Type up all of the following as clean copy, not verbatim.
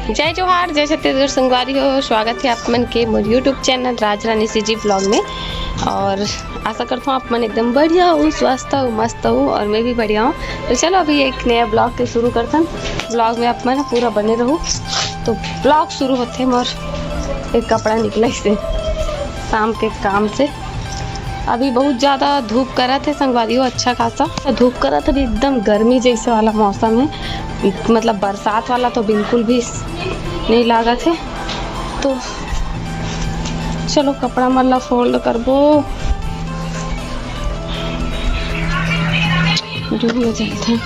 जय जोहार, जय छत्तीसगढ़ संगवारी हो। स्वागत है आप मन के मोर यूट्यूब चैनल राजरानी सीजी ब्लॉग में। और आशा करता हूँ आप मन एकदम बढ़िया हो, स्वस्थ हो, मस्त हो और मैं भी बढ़िया हूँ। तो चलो अभी एक नया ब्लॉग के शुरू करते हैं। ब्लॉग में आप मन पूरा बने रहो। तो ब्लॉग शुरू होते हैं और एक कपड़ा निकला इसे शाम के काम से। अभी बहुत ज़्यादा धूप करा थे संगवारी हो, अच्छा खासा धूप करा था। अभी एकदम गर्मी जैसे वाला मौसम है, मतलब बरसात वाला तो बिल्कुल भी नहीं लगा थे। तो चलो कपड़ा मल्ला फोल्ड करबो। रूम में चलते हैं।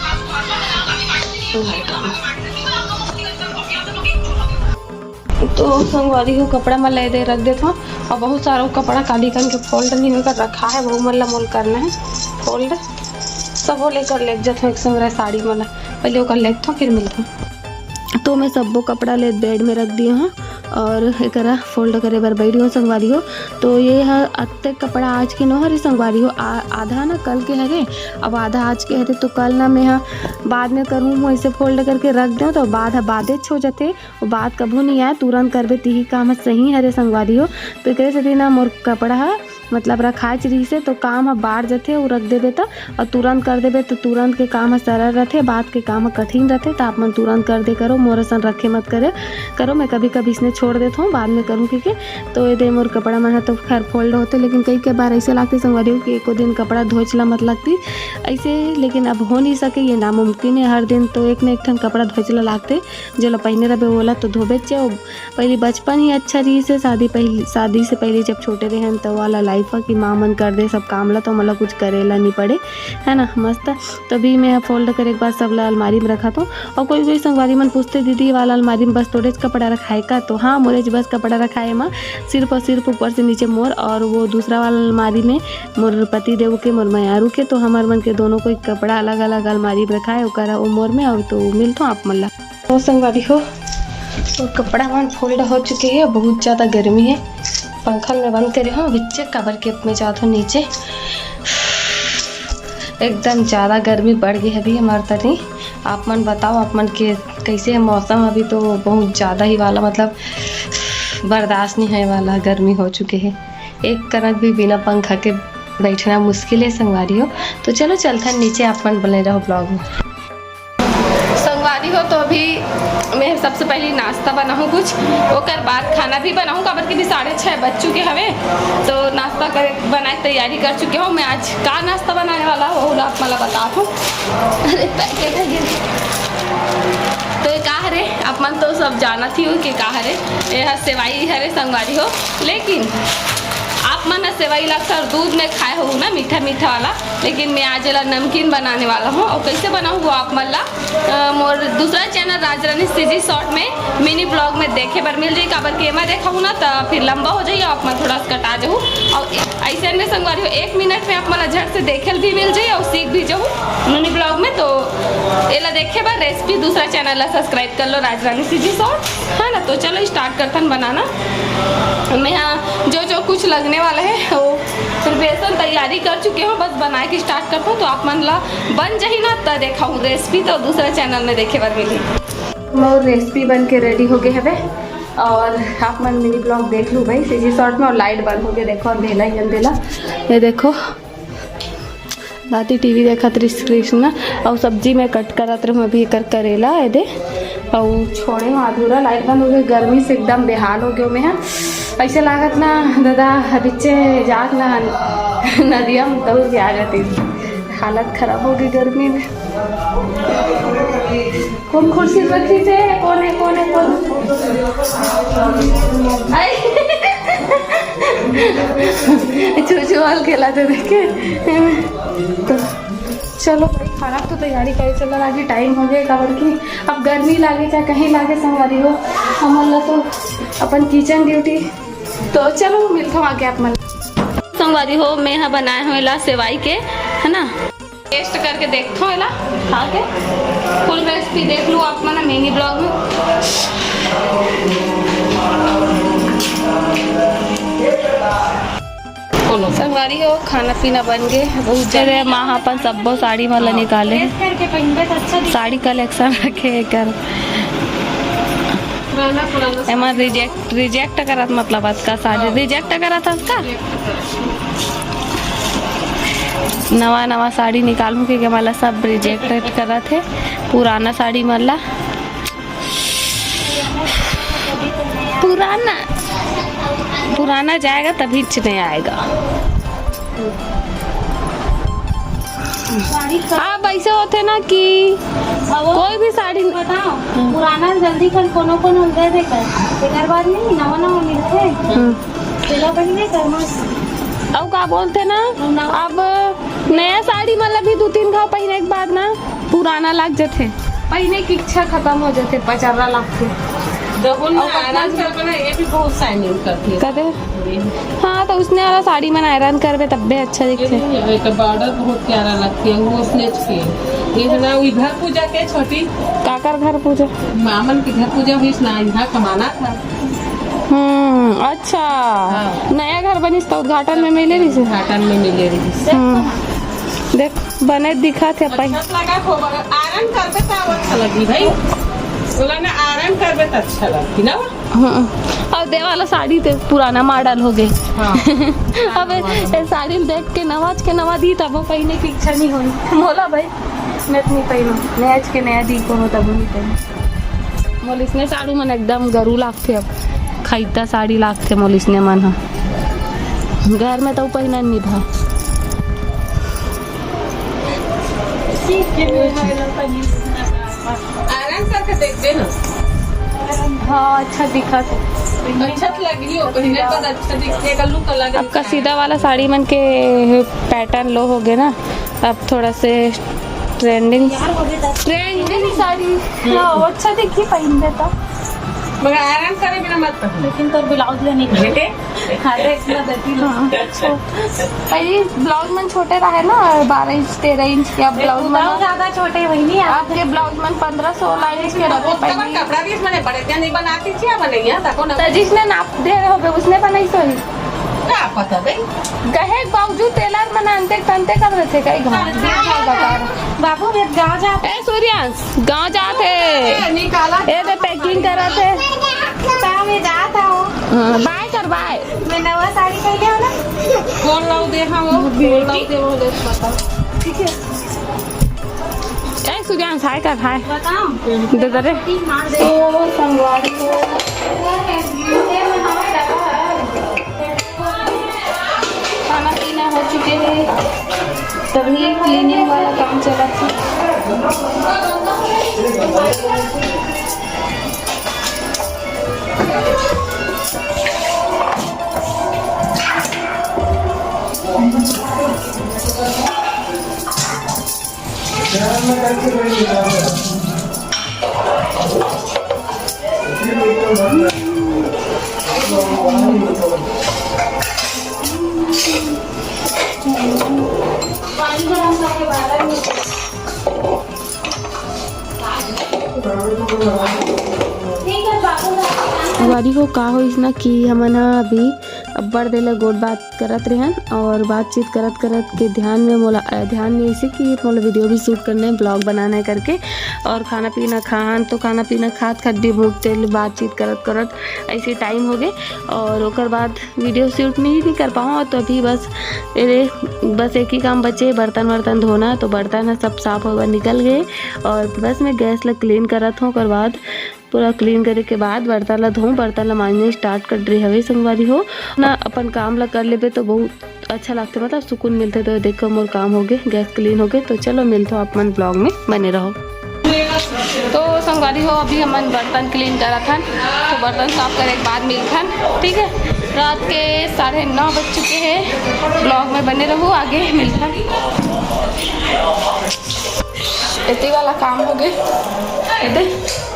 तो संगवारी हो कपड़ा मल्ला दे रख देता हूँ और बहुत सारा कपड़ा काली के फोल्ड नहीं होकर रखा है, वो मल्ला मोल करना है फोल्ड। सब वो लेकर ले जाता हूँ एक संग साड़ी मल्ला पहले वो कर लेता हूँ फिर मिलता हूँ। तो मैं सब वो कपड़ा ले बेड में रख दिया हूँ और एक फोल्ड करे बर बैठी हूँ संगवारी हो। तो ये है अत्ते कपड़ा आज के नो हरी संगवारी हो, आधा ना कल के हरे, अब आधा आज के हरे। तो कल ना मैं बाद में करूँ वो ऐसे फोल्ड करके रख दूँ तो बादे छो जाते और बात कभू नहीं आए, तुरंत करबे ती काम सही हरे संगवारी हो। तो एक से ना मोर कपड़ा है मतलब रखा चीज से तो काम है बाढ़ जाते और रख देबे तो और तुरंत कर देबे तो तुरंत के काम है सरल रहते, बाद के काम है कठिन रहते। तो आप मन तुरंत कर दे करो, मोर सन रखे मत करो। मैं कभी कभी इसने छोड़ देता हूँ, बाद में करूँ क्योंकि तो ये दे मोर कपड़ा मन है तो खैर फोल्ड होते। लेकिन कई बार ऐसे लगती संगवारी हो कि एको दिन कपड़ा धोए चला मत लगती ऐसे, लेकिन अब हो नहीं सके, ये नामुमकिन है। हर दिन तो एक न एक ठन कपड़ा धोए चला लगते जो पहने रहे बोला तो धोबे चे। पहले बचपन ही अच्छा रही से, शादी से पहले जब छोटे रहे तो वाला लाइफ कि माँ मन कर दे सब काम ला तो मतलब कुछ करेला नहीं पड़े, है ना मस्त। तभी मैं फोल्ड करे एक बार सब ला अलमारी में रखा तो। और कोई संगवारी मन पूछते दीदी वाला अलमारी में बस थोड़े कपड़ा रखाए का, तो हाँ मोरे बस कपड़ा रखाए माँ, सिर्फ और सिर्फ ऊपर से नीचे मोर। और वो दूसरा वाला अलमारी में मोर पति देव के मोर मयारू के, तो हमार मन के दोनों को कपड़ा अलग अलग अलमारी में रखा है वो मोर में। और तो मिलता हूँ आप मल्ला तो संगवारी हो। तो कपड़ा मन फोल्ड हो चुके हैं, बहुत ज़्यादा गर्मी है। पंखा में बंद करे हूँ बिच्चे कवर के में जाता हूँ नीचे। एकदम ज़्यादा गर्मी बढ़ गई है अभी हमारे तरी। आप मन बताओ आप मन के कैसे है मौसम? अभी तो बहुत ज़्यादा ही वाला मतलब बर्दाश्त नहीं है वाला गर्मी हो चुके हैं। एक कनक भी बिना पंखा के बैठना मुश्किल है संगवारी हो। तो चलो चलते हैं नीचे, आप मन बने रहो ब्लॉग में संगवारी हो। तो अभी मैं सबसे पहले नाश्ता बनाऊँ कुछ, ओकर बाद खाना भी बनाऊँ काबर के भी 6:30 बज चुके हवे। तो नाश्ता बनाए तैयारी कर चुके हो। मैं आज का नाश्ता बनाने वाला वो आप मला बता दूँ। अरे पैकेट है तो ये का हरे आप मन तो सब जाना थी हो कि का हरे, यह सेवाई हरे संगवारी हो। लेकिन आप मन सेवई ला अक्सर दूध में खाए हो ना मीठा मीठा वाला, लेकिन मैं आज ला नमकीन बनाने वाला हूँ। और कैसे बनाऊँ वो आप मन ला मोर दूसरा चैनल राजरानी सीजी शॉर्ट में मिनी ब्लॉग में देखे बर मिल जाए। काबर के मैं देखा हूँ ना तो फिर लंबा हो जाइए, आप मन थोड़ा सा कटा जाऊँ। और ऐसे में संगवारी हो 1 मिनट में आप मन झट से देखे भी मिल जाए और सीख भी जाऊँ मिनी ब्लॉग में। तो ये ला देखे बार रेसिपी दूसरा चैनल ला सब्सक्राइब कर लो राजरानी सीजी शॉर्ट, है ना। तो चलो स्टार्ट करते हैं बनाना। मैं यहाँ जो कुछ लगने वाला है वो प्रिपरेशन तैयारी कर चुके हो, बस बना के स्टार्ट करता हूँ। तो आप मन ला बन जाही ना तो देखा हूँ रेसिपी तो दूसरे चैनल में देखे बार मिली। मोर रेसिपी बन के रेडी हो गए है और आप मन मिनी ब्लॉग देख लूँ भाई सीजी शॉर्ट में। और लाइट बंद हो गया देखो, अंधेला ही अंधेला। ये देखो राती टीवी देखा तरी स्क्रीन ना, और सब्जी में कट करत रहूँ अभी कर करेला है दे और छोड़े हूँ अधूरा। लाइट बंद हो गई, गर्मी से एकदम बेहाल हो गया मैं। ऐसे लागत ना दादा बिच्चे जाग ना नदिया में दौड़ के आ जाती, हालत खराब हो गई गर्मी में। कौन कुर्सी रखी थे? कौन है चूचू वाल खेला थे देखे। तो चलो भाई खाना तो तैयारी करे चलो, आगे टाइम हो गया काबर की अब गर्मी लागे चाहे कहीं लागे संगवारी हो हमारा तो अपन किचन ड्यूटी। तो चलो मिलता हूँ आगे आप मन संगवारी हो। मैं यहाँ बनाए हुए ला सेवाई के, है ना। टेस्ट करके देखता हूँ ला खा के, फुल रेसिपी देख लूँ आप मन मिनी ब्लॉग में। संगवारी हो खाना पीना बन गए बहुत जगह। माँ अपन सबो साड़ी वाला निकाले, साड़ी कलेक्शन रखे कर एमन रिजेक्ट करत मतलब आज का साड़ी रिजेक्ट करत आज का नवा साड़ी निकालूं के मला सब रिजेक्ट करत है पुराना साड़ी मला पुराना जाएगा तभी नहीं आएगा। आप ऐसे होते ना कि कोई भी साड़ी बताओ पुराना जल्दी कर कोनो दे दे कर तेरे बाद नहीं नवा मिलते तेरा पहले कर मत अब का बोलते ना अब नया साड़ी मतलब भी 2-3 घाव पहने के बाद ना पुराना लग जाते पहने की इच्छा खत्म हो जाते 50 लाख के ये भी बहुत शाइनिंग करती है कहते हाँ तो उसने वाला साड़ी में आयरन करवे तब भी अच्छा दिखते बॉर्डर बहुत प्यारा लगती है वो स्नेच के ये ना इधर पूजा के छोटी काकर घर पूजा मामन के घर पूजा हुई ना इधर कमाना था। अच्छा नया घर बनिस तो उद्घाटन में मिले रही से उद्घाटन में मिले रही देख बने दिखा थे आयरन करते तो अच्छा लगी भाई बोला ना आयरन करवे तो अच्छा लगती ना। और दे वाला साड़ी तो पुराना मॉडल हो गई। हाँ। अब ये साड़ी देख के नवा दी तब वो पहने की इच्छा नहीं हुई बोला भाई मैं नहीं पहनू नयाज के नया दी को हो तब नहीं पहनू मोल इसने साड़ू मन एकदम गरू लागते अब खरीदा साड़ी लागते मोल इसने मन घर में तो पहना नहीं था आयरन करके देखते ना। हाँ अच्छा दिखा था अच्छा लगी हो पहने पर अच्छा दिखेगा लुक अलग। अब का सीधा वाला साड़ी मन के पैटर्न लो हो गए ना अब थोड़ा से ट्रेंडिंग साड़ी हाँ अच्छा दिखी पहन देता मगर आयरन करे बिना मत पहन लेकिन तो ब्लाउज लेने के लिए खाते इतना देती पहले ब्लाउज मन छोटे रहे ना 12 इंच 13 इंच के अब ब्लाउज मन ज्यादा छोटे वही नहीं आपके ब्लाउज मन 15-16 इंच के रहते पहले कपड़ा भी मैंने बड़े क्या नहीं बनाती थी बनैया देखो ना तो जिसने नाप दे रहे होगे उसने बनाई सोई क्या पता भाई कहे बावजूद टेलर मन अंते तंते कर रहे थे कई घर बाबू मैं गाँव जा ए सूर्यांश गाँव जाते निकाला ए दे पैकिंग करा थे मैं जाता हूँ बाय कर बाय मैं नवा साड़ी पहले हो ना कौन लाऊ दे हाँ वो कौन लाऊ दे वो देख बताओ ठीक है ए सूर्यांश हाय कर हाय बताओ दे दे रे मार दे ओ संगवारी खाना पीना हो चुके हैं तभी क्लीनिंग वाला काम चला था वारी को का हो इसना कि हमन अभी अब्बड़ देला गोट बात करत रहन और बातचीत करत के ध्यान में ऐसे कि मोला वीडियो भी शूट करना है ब्लॉग बनाना है करके और खाना पीना खात भी भूख तेल बातचीत करत ऐसे टाइम हो गए और ओकर बाद वीडियो शूट नहीं कर पाऊँ तो अभी बस एक ही काम बचे बर्तन धोना तो बर्तन सब साफ होकर निकल गए और बस मैं गैस ला क्लीन करत हूँ ओकर बाद पूरा क्लीन करे के बाद बर्तन ला धोऊं बर्तन ला मांजने स्टार्ट कर रही हवे संगवारी हो ना अपन काम ला कर लेबे तो बहुत अच्छा लगता मतलब सुकून मिलते तो देखो मोर काम हो गए गैस क्लीन हो गए तो चलो मिलते हो अपन ब्लॉग में बने रहो। तो संगवारी हो अभी हम बर्तन क्लीन करा था तो बर्तन साफ करे के बाद मिलता ठीक है रात के 9:30 बज चुके हैं ब्लॉग में बने रहो आगे मिलता इतने वाला काम हो गए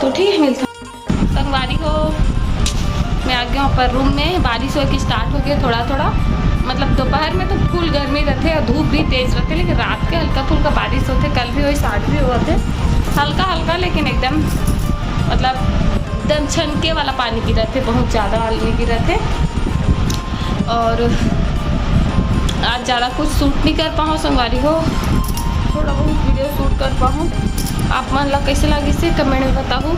तो ठीक है मिलता संगवारी हो मैं आ गया हूँ पर रूम में बारिश हो की स्टार्ट हो गया थोड़ा मतलब दोपहर में तो फुल गर्मी रहते और धूप भी तेज रहते लेकिन रात के हल्का फुल्का बारिश होते कल भी वही स्टार्ट भी हुआ थे हल्का लेकिन एकदम मतलब एकदम छनके वाला पानी गिरा थे बहुत ज़्यादा नहीं गिरा थे और आज ज़्यादा कुछ शूट नहीं कर पाऊँ संगवारी हो थोड़ा बहुत वीडियो शूट कर पाऊँ आप मन ला कैसे लगी से कमेंट में बताऊँ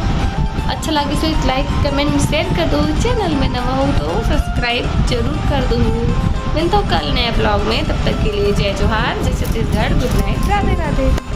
अच्छा लगे तो लाइक कमेंट शेयर कर दो, चैनल में नवा हो तो सब्सक्राइब जरूर कर दो। मिलता हूँ कल नए ब्लॉग में, तब तक के लिए जय जोहार, जय छत्तीसगढ़, गुड नाइट, राधे राधे।